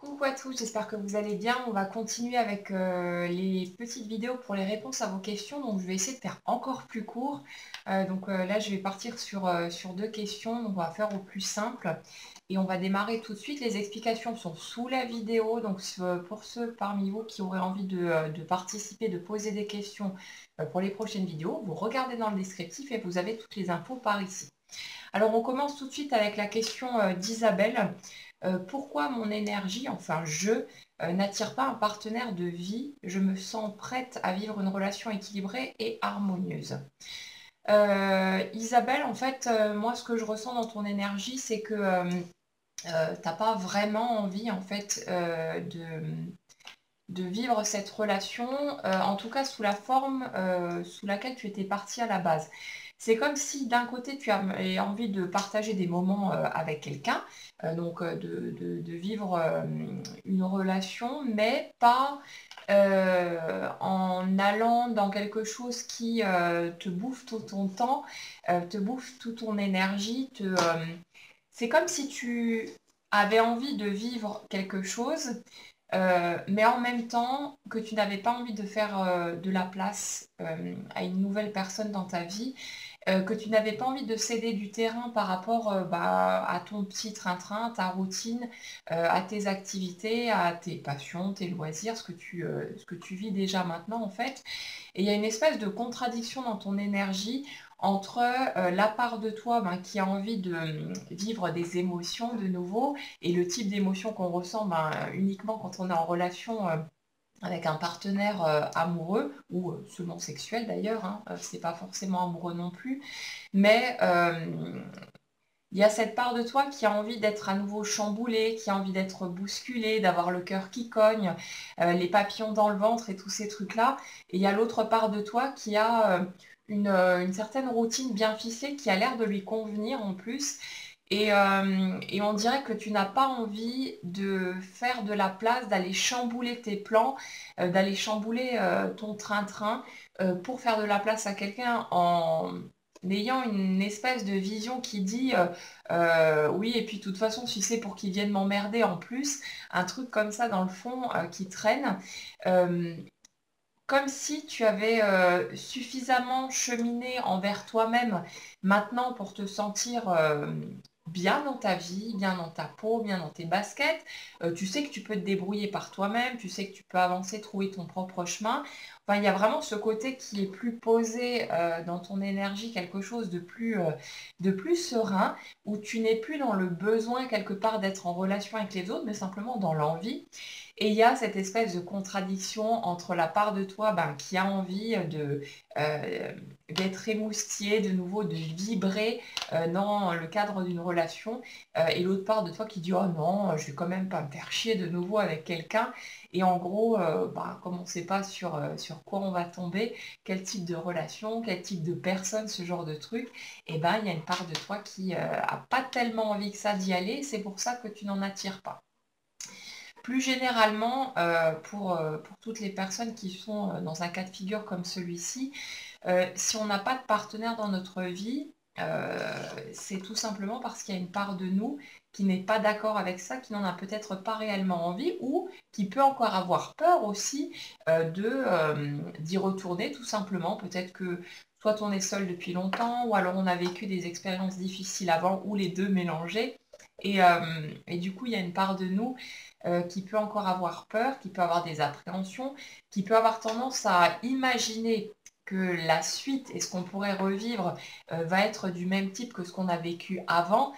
Coucou à tous, j'espère que vous allez bien. On va continuer avec les petites vidéos pour les réponses à vos questions. Donc je vais essayer de faire encore plus court. Là, je vais partir sur deux questions. Donc on va faire au plus simple. Et on va démarrer tout de suite. Les explications sont sous la vidéo. Donc pour ceux parmi vous qui auraient envie de participer, de poser des questions pour les prochaines vidéos, vous regardez dans le descriptif et vous avez toutes les infos par ici. Alors on commence tout de suite avec la question d'Isabelle. Pourquoi mon énergie, enfin n'attire pas un partenaire de vie? Je me sens prête à vivre une relation équilibrée et harmonieuse. Isabelle, en fait, moi ce que je ressens dans ton énergie, c'est que t'as pas vraiment envie en fait de vivre cette relation, en tout cas sous la forme sous laquelle tu étais partie à la base. C'est comme si d'un côté tu avais envie de partager des moments avec quelqu'un, de vivre une relation, mais pas en allant dans quelque chose qui te bouffe tout ton temps, te bouffe toute ton énergie. C'est comme si tu avais envie de vivre quelque chose mais en même temps que tu n'avais pas envie de faire de la place à une nouvelle personne dans ta vie, que tu n'avais pas envie de céder du terrain par rapport à ton petit train-train, ta routine, à tes activités, à tes passions, tes loisirs, ce que tu vis déjà maintenant en fait. Et il y a une espèce de contradiction dans ton énergie entre la part de toi qui a envie de vivre des émotions de nouveau et le type d'émotion qu'on ressent uniquement quand on est en relation avec un partenaire amoureux ou seulement sexuel d'ailleurs, hein, c'est pas forcément amoureux non plus, mais il y a cette part de toi qui a envie d'être à nouveau chamboulée, qui a envie d'être bousculée, d'avoir le cœur qui cogne, les papillons dans le ventre et tous ces trucs-là. Et il y a l'autre part de toi qui a une certaine routine bien ficelée qui a l'air de lui convenir en plus. Et on dirait que tu n'as pas envie de faire de la place, d'aller chambouler tes plans, d'aller chambouler ton train-train pour faire de la place à quelqu'un en ayant une espèce de vision qui dit oui, et puis de toute façon, si c'est pour qu'ils viennent m'emmerder en plus, un truc comme ça dans le fond qui traîne. Euh, Comme si tu avais suffisamment cheminé envers toi-même maintenant pour te sentir bien dans ta vie, bien dans ta peau, bien dans tes baskets. Tu sais que tu peux te débrouiller par toi-même, tu sais que tu peux avancer, trouver ton propre chemin. Enfin, il y a vraiment ce côté qui est plus posé dans ton énergie, quelque chose de plus serein, où tu n'es plus dans le besoin quelque part d'être en relation avec les autres, mais simplement dans l'envie. Et il y a cette espèce de contradiction entre la part de toi qui a envie euh, d'être émoustillé de nouveau, de vibrer dans le cadre d'une relation, et l'autre part de toi qui dit oh non, je vais quand même pas me faire chier de nouveau avec quelqu'un. Et en gros, comme on ne sait pas sur quoi on va tomber, quel type de relation, quel type de personne, ce genre de truc, et ben il y a une part de toi qui a pas tellement envie que ça d'y aller, c'est pour ça que tu n'en attires pas. Plus généralement, pour toutes les personnes qui sont dans un cas de figure comme celui-ci, si on n'a pas de partenaire dans notre vie, c'est tout simplement parce qu'il y a une part de nous qui n'est pas d'accord avec ça, qui n'en a peut-être pas réellement envie ou qui peut encore avoir peur aussi d'y retourner tout simplement. Peut-être que soit on est seul depuis longtemps ou alors on a vécu des expériences difficiles avant ou les deux mélangés. Et du coup, il y a une part de nous qui peut encore avoir peur, qui peut avoir des appréhensions, qui peut avoir tendance à imaginer que la suite et ce qu'on pourrait revivre va être du même type que ce qu'on a vécu avant.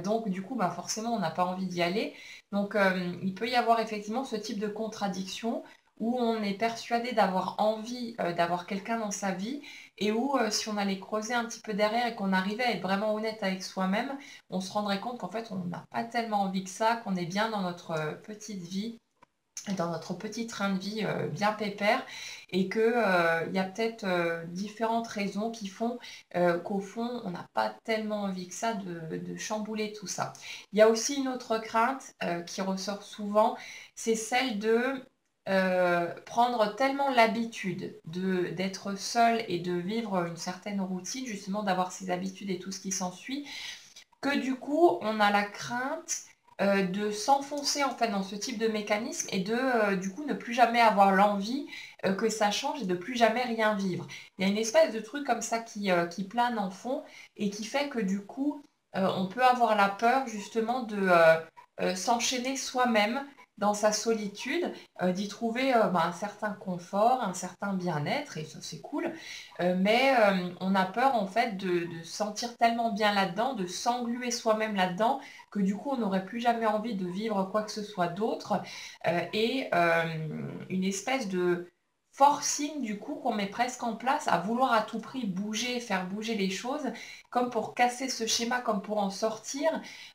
Donc du coup, forcément, on n'a pas envie d'y aller. Donc il peut y avoir effectivement ce type de contradiction où on est persuadé d'avoir envie d'avoir quelqu'un dans sa vie et où si on allait creuser un petit peu derrière et qu'on arrivait à être vraiment honnête avec soi-même, on se rendrait compte qu'en fait on n'a pas tellement envie que ça, qu'on est bien dans notre petite vie, dans notre petit train de vie bien pépère et que il y a peut-être différentes raisons qui font qu'au fond on n'a pas tellement envie que ça de chambouler tout ça. Il y a aussi une autre crainte qui ressort souvent, c'est celle de prendre tellement l'habitude d'être seul et de vivre une certaine routine, justement d'avoir ses habitudes et tout ce qui s'ensuit, que du coup, on a la crainte de s'enfoncer en fait dans ce type de mécanisme et de du coup ne plus jamais avoir l'envie que ça change et de plus jamais rien vivre. Il y a une espèce de truc comme ça qui plane en fond et qui fait que du coup on peut avoir la peur justement de s'enchaîner soi-même dans sa solitude, d'y trouver un certain confort, un certain bien-être, et ça c'est cool, mais on a peur en fait de se sentir tellement bien là-dedans, de s'engluer soi-même là-dedans, que du coup on n'aurait plus jamais envie de vivre quoi que ce soit d'autre, et une espèce de forcing du coup qu'on met presque en place à vouloir à tout prix bouger, faire bouger les choses, comme pour casser ce schéma, comme pour en sortir,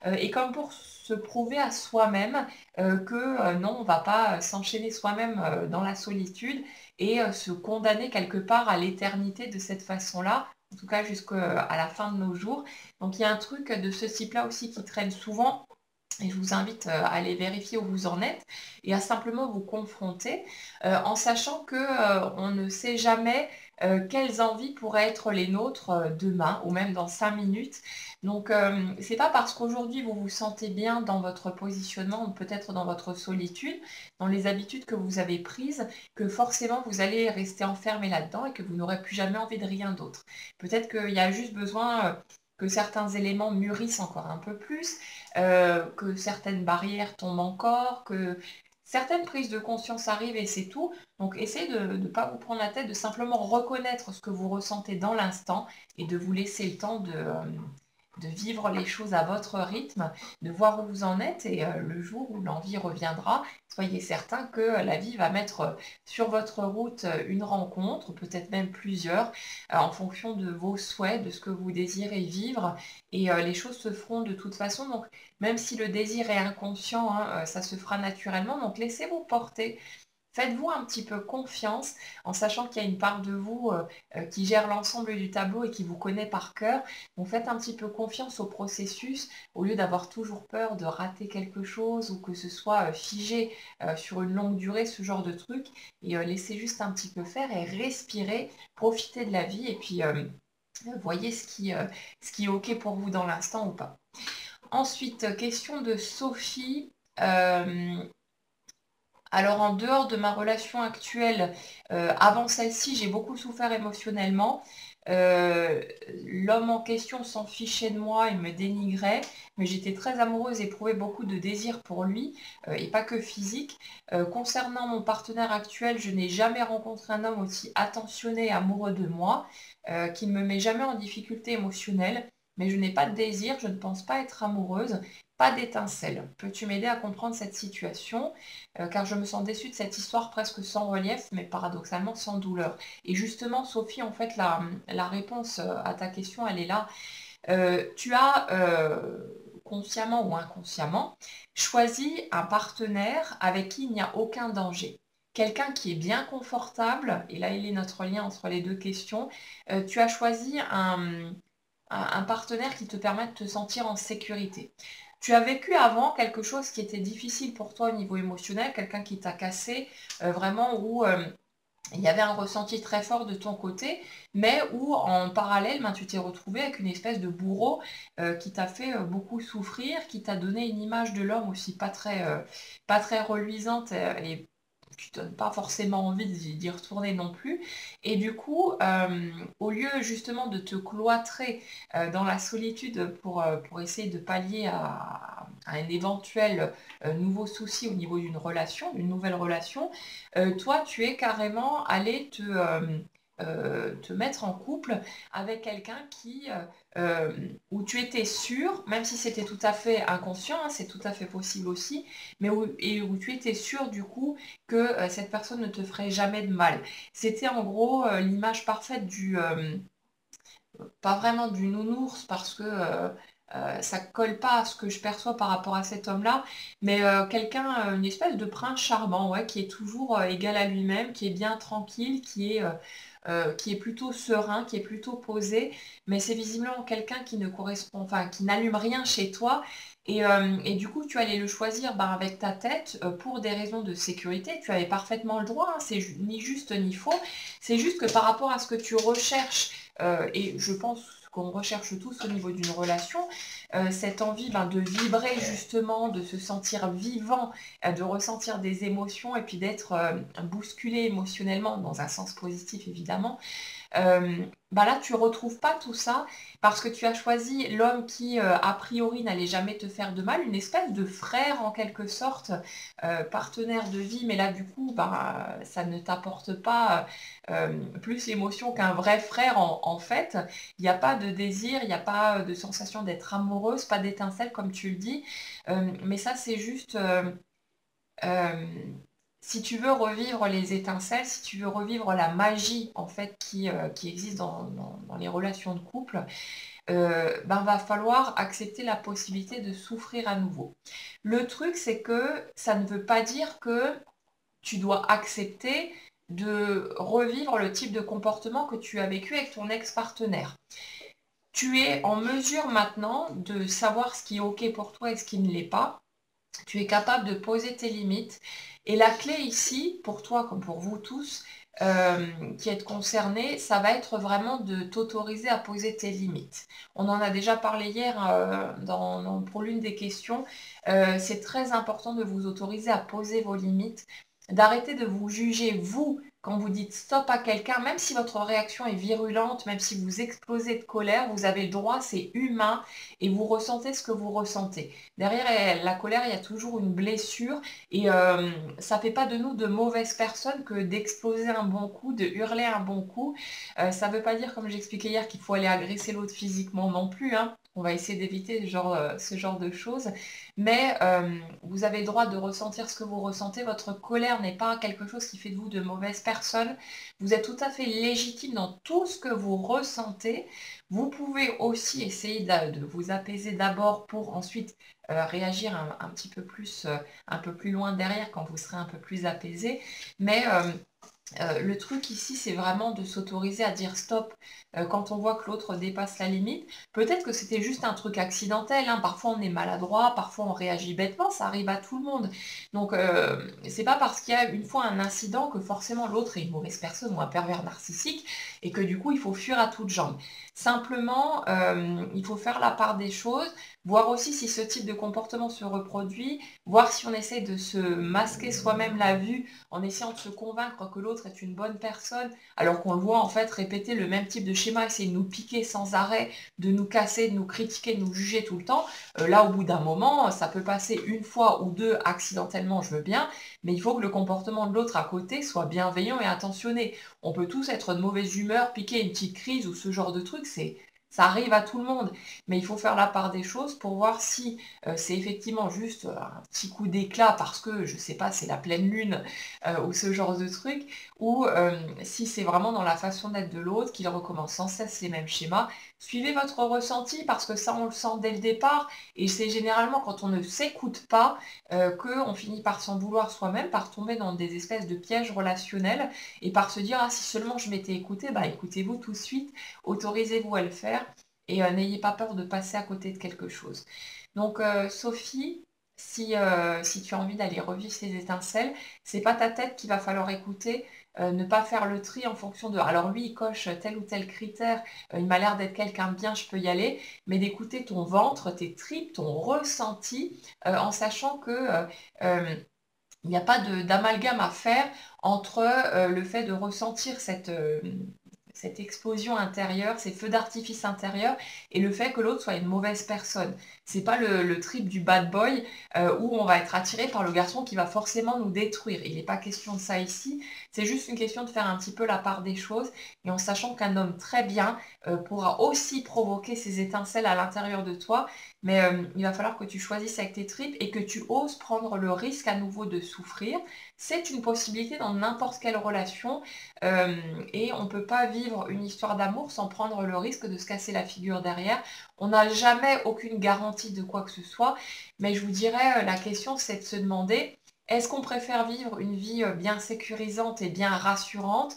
et comme pour se prouver à soi-même que non, on ne va pas s'enchaîner soi-même dans la solitude et se condamner quelque part à l'éternité de cette façon-là, en tout cas jusqu'à la fin de nos jours. Donc il y a un truc de ce type-là aussi qui traîne souvent. Et je vous invite à aller vérifier où vous en êtes et à simplement vous confronter en sachant que on ne sait jamais quelles envies pourraient être les nôtres demain ou même dans 5 minutes. Donc c'est pas parce qu'aujourd'hui vous vous sentez bien dans votre positionnement ou peut-être dans votre solitude, dans les habitudes que vous avez prises, que forcément vous allez rester enfermé là-dedans et que vous n'aurez plus jamais envie de rien d'autre. Peut-être qu'il y a juste besoin que certains éléments mûrissent encore un peu plus, que certaines barrières tombent encore, que certaines prises de conscience arrivent et c'est tout. Donc essayez de ne pas vous prendre la tête, de simplement reconnaître ce que vous ressentez dans l'instant et de vous laisser le temps de vivre les choses à votre rythme, de voir où vous en êtes et le jour où l'envie reviendra, soyez certain que la vie va mettre sur votre route une rencontre, peut-être même plusieurs, en fonction de vos souhaits, de ce que vous désirez vivre et les choses se feront de toute façon. Donc même si le désir est inconscient, hein, ça se fera naturellement. Donc laissez-vous porter. Faites-vous un petit peu confiance en sachant qu'il y a une part de vous qui gère l'ensemble du tableau et qui vous connaît par cœur. Donc faites un petit peu confiance au processus au lieu d'avoir toujours peur de rater quelque chose ou que ce soit figé sur une longue durée, ce genre de truc. Et laissez juste un petit peu faire et respirer, profitez de la vie et puis voyez ce qui est OK pour vous dans l'instant ou pas. Ensuite, question de Sophie. Alors en dehors de ma relation actuelle, avant celle-ci, j'ai beaucoup souffert émotionnellement. Euh, L'homme en question s'en fichait de moi et me dénigrait, mais j'étais très amoureuse et éprouvais beaucoup de désir pour lui, et pas que physique. Concernant mon partenaire actuel, je n'ai jamais rencontré un homme aussi attentionné et amoureux de moi, qui ne me met jamais en difficulté émotionnelle, mais je n'ai pas de désir, je ne pense pas être amoureuse, pas d'étincelle. Peux-tu m'aider à comprendre cette situation? Car je me sens déçue de cette histoire presque sans relief, mais paradoxalement sans douleur. Et justement, Sophie, en fait, la réponse à ta question, elle est là. Tu as consciemment ou inconsciemment choisi un partenaire avec qui il n'y a aucun danger. Quelqu'un qui est bien confortable, et là il est notre lien entre les deux questions, tu as choisi un partenaire qui te permet de te sentir en sécurité. Tu as vécu avant quelque chose qui était difficile pour toi au niveau émotionnel, quelqu'un qui t'a cassé, vraiment où il y avait un ressenti très fort de ton côté, mais où en parallèle, ben, tu t'es retrouvé avec une espèce de bourreau qui t'a fait beaucoup souffrir, qui t'a donné une image de l'homme aussi pas très reluisante et qui te donne pas forcément envie d'y retourner non plus. Et du coup, au lieu justement de te cloîtrer dans la solitude pour essayer de pallier à un éventuel nouveau souci au niveau d'une nouvelle relation, toi, tu es carrément allé te mettre en couple avec quelqu'un où tu étais sûr, même si c'était tout à fait inconscient, hein, c'est tout à fait possible aussi, mais où tu étais sûr du coup que cette personne ne te ferait jamais de mal. C'était en gros l'image parfaite pas vraiment du nounours parce que ça colle pas à ce que je perçois par rapport à cet homme-là, mais quelqu'un, une espèce de prince charmant, ouais, qui est toujours égal à lui-même, qui est bien tranquille, qui est plutôt serein, qui est plutôt posé, mais c'est visiblement quelqu'un qui ne correspond, enfin, qui n'allume rien chez toi. Et du coup, tu allais le choisir ben, avec ta tête pour des raisons de sécurité. Tu avais parfaitement le droit, hein, c'est ni juste ni faux. C'est juste que par rapport à ce que tu recherches, et je pense ce qu'on recherche tous au niveau d'une relation, cette envie de vibrer justement, de se sentir vivant, de ressentir des émotions et puis d'être bousculé émotionnellement dans un sens positif évidemment. Là, tu retrouves pas tout ça parce que tu as choisi l'homme qui, a priori, n'allait jamais te faire de mal, une espèce de frère en quelque sorte, partenaire de vie, mais là, du coup, ça ne t'apporte pas plus l'émotion qu'un vrai frère en fait. Il n'y a pas de désir, il n'y a pas de sensation d'être amoureuse, pas d'étincelle comme tu le dis, mais ça, c'est juste... si tu veux revivre les étincelles, si tu veux revivre la magie en fait qui existe dans les relations de couple, va falloir accepter la possibilité de souffrir à nouveau. Le truc, c'est que ça ne veut pas dire que tu dois accepter de revivre le type de comportement que tu as vécu avec ton ex-partenaire. Tu es en mesure maintenant de savoir ce qui est OK pour toi et ce qui ne l'est pas. Tu es capable de poser tes limites. Et la clé ici, pour toi comme pour vous tous, qui êtes concernés, ça va être vraiment de t'autoriser à poser tes limites. On en a déjà parlé hier pour l'une des questions. C'est très important de vous autoriser à poser vos limites, d'arrêter de vous juger, vous, quand vous dites stop à quelqu'un, même si votre réaction est virulente, même si vous explosez de colère, vous avez le droit, c'est humain, et vous ressentez ce que vous ressentez. Derrière la colère, il y a toujours une blessure, et ça ne fait pas de nous de mauvaises personnes que d'exploser un bon coup, de hurler un bon coup. Ça ne veut pas dire, comme j'expliquais hier, qu'il faut aller agresser l'autre physiquement non plus, hein. On va essayer d'éviter ce genre de choses. Mais vous avez le droit de ressentir ce que vous ressentez. Votre colère n'est pas quelque chose qui fait de vous de mauvaises personnes. Vous êtes tout à fait légitime dans tout ce que vous ressentez. Vous pouvez aussi essayer de vous apaiser d'abord pour ensuite réagir un petit peu plus, un peu plus loin derrière quand vous serez un peu plus apaisé. Mais le truc ici, c'est vraiment de s'autoriser à dire stop quand on voit que l'autre dépasse la limite. Peut-être que c'était juste un truc accidentel, hein. Parfois on est maladroit, parfois on réagit bêtement, ça arrive à tout le monde. Donc c'est pas parce qu'il y a une fois un incident que forcément l'autre est une mauvaise personne ou un pervers narcissique et que du coup il faut fuir à toutes jambes. Simplement, il faut faire la part des choses, voir aussi si ce type de comportement se reproduit, voir si on essaie de se masquer soi-même la vue en essayant de se convaincre que l'autre est une bonne personne, alors qu'on le voit en fait répéter le même type de schéma, essayer de nous piquer sans arrêt, de nous casser, de nous critiquer, de nous juger tout le temps. Là, au bout d'un moment, ça peut passer une fois ou deux accidentellement, je veux bien, mais il faut que le comportement de l'autre à côté soit bienveillant et attentionné. On peut tous être de mauvaise humeur, piquer une petite crise ou ce genre de truc, ça arrive à tout le monde, mais il faut faire la part des choses pour voir si c'est effectivement juste un petit coup d'éclat parce que, je sais pas, c'est la pleine lune ou ce genre de truc, ou si c'est vraiment dans la façon d'être de l'autre, qu'il recommence sans cesse les mêmes schémas. Suivez votre ressenti parce que ça, on le sent dès le départ, et c'est généralement quand on ne s'écoute pas qu'on finit par s'en vouloir soi-même, par tomber dans des espèces de pièges relationnels, et par se dire, ah, si seulement je m'étais écouté, écoutez-vous tout de suite, autorisez-vous à le faire et n'ayez pas peur de passer à côté de quelque chose. Donc Sophie, si tu as envie d'aller revivre ces étincelles, c'est pas ta tête qu'il va falloir écouter, ne pas faire le tri en fonction de alors lui il coche tel ou tel critère, il m'a l'air d'être quelqu'un de bien, je peux y aller, mais d'écouter ton ventre, tes tripes, ton ressenti, en sachant que il n'y a pas d'amalgame à faire entre le fait de ressentir cette explosion intérieure, ces feux d'artifice intérieurs, et le fait que l'autre soit une mauvaise personne. C'est pas le trip du bad boy où on va être attiré par le garçon qui va forcément nous détruire. Il n'est pas question de ça ici. C'est juste une question de faire un petit peu la part des choses et en sachant qu'un homme très bien pourra aussi provoquer ces étincelles à l'intérieur de toi. Mais il va falloir que tu choisisses avec tes tripes et que tu oses prendre le risque à nouveau de souffrir. C'est une possibilité dans n'importe quelle relation et on ne peut pas vivre une histoire d'amour sans prendre le risque de se casser la figure derrière. On n'a jamais aucune garantie de quoi que ce soit, mais je vous dirais, la question c'est de se demander, est-ce qu'on préfère vivre une vie bien sécurisante et bien rassurante,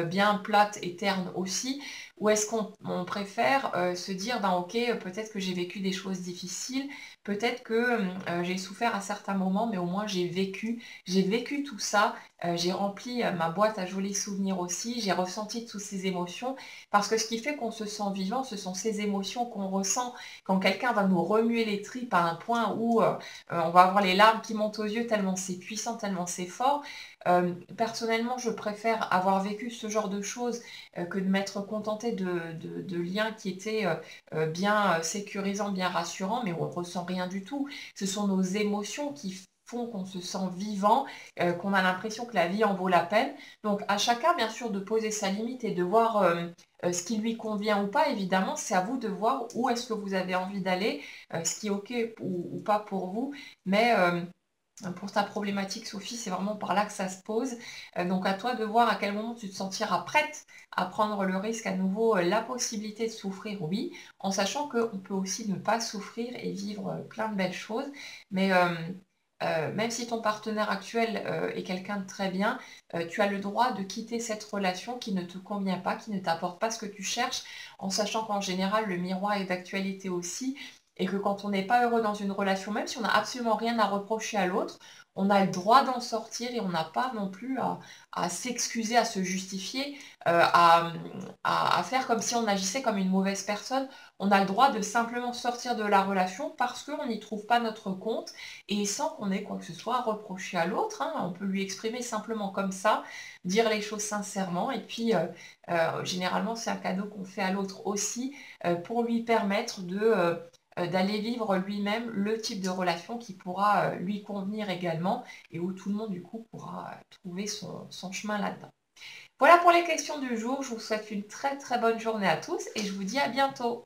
bien plate et terne aussi, ou est-ce qu'on préfère se dire, ben ok, peut-être que j'ai vécu des choses difficiles, peut-être que j'ai souffert à certains moments, mais au moins j'ai vécu tout ça, j'ai rempli ma boîte à jolis souvenirs aussi, j'ai ressenti toutes ces émotions, parce que ce qui fait qu'on se sent vivant, ce sont ces émotions qu'on ressent quand quelqu'un va nous remuer les tripes à un point où on va avoir les larmes qui montent aux yeux tellement c'est puissant, tellement c'est fort. Personnellement, je préfère avoir vécu ce genre de choses que de m'être contentée de liens qui étaient bien sécurisants, bien rassurants, mais on ne ressent rien du tout. Ce sont nos émotions qui font qu'on se sent vivant, qu'on a l'impression que la vie en vaut la peine. Donc à chacun, bien sûr, de poser sa limite et de voir ce qui lui convient ou pas. Évidemment, c'est à vous de voir où est-ce que vous avez envie d'aller, ce qui est OK ou pas pour vous. Mais pour ta problématique, Sophie, c'est vraiment par là que ça se pose. Donc à toi de voir à quel moment tu te sentiras prête à prendre le risque à nouveau, la possibilité de souffrir, oui, en sachant qu'on peut aussi ne pas souffrir et vivre plein de belles choses. Mais même si ton partenaire actuel est quelqu'un de très bien, tu as le droit de quitter cette relation qui ne te convient pas, qui ne t'apporte pas ce que tu cherches, en sachant qu'en général, le miroir est d'actualité aussi et que quand on n'est pas heureux dans une relation, même si on n'a absolument rien à reprocher à l'autre, on a le droit d'en sortir et on n'a pas non plus à s'excuser, à se justifier, à faire comme si on agissait comme une mauvaise personne. On a le droit de simplement sortir de la relation parce qu'on n'y trouve pas notre compte et sans qu'on ait quoi que ce soit à reprocher à l'autre, hein. On peut lui exprimer simplement comme ça, dire les choses sincèrement et puis généralement c'est un cadeau qu'on fait à l'autre aussi pour lui permettre d'aller vivre lui-même le type de relation qui pourra lui convenir également et où tout le monde du coup pourra trouver son chemin là-dedans. Voilà pour les questions du jour. Je vous souhaite une très très bonne journée à tous et je vous dis à bientôt.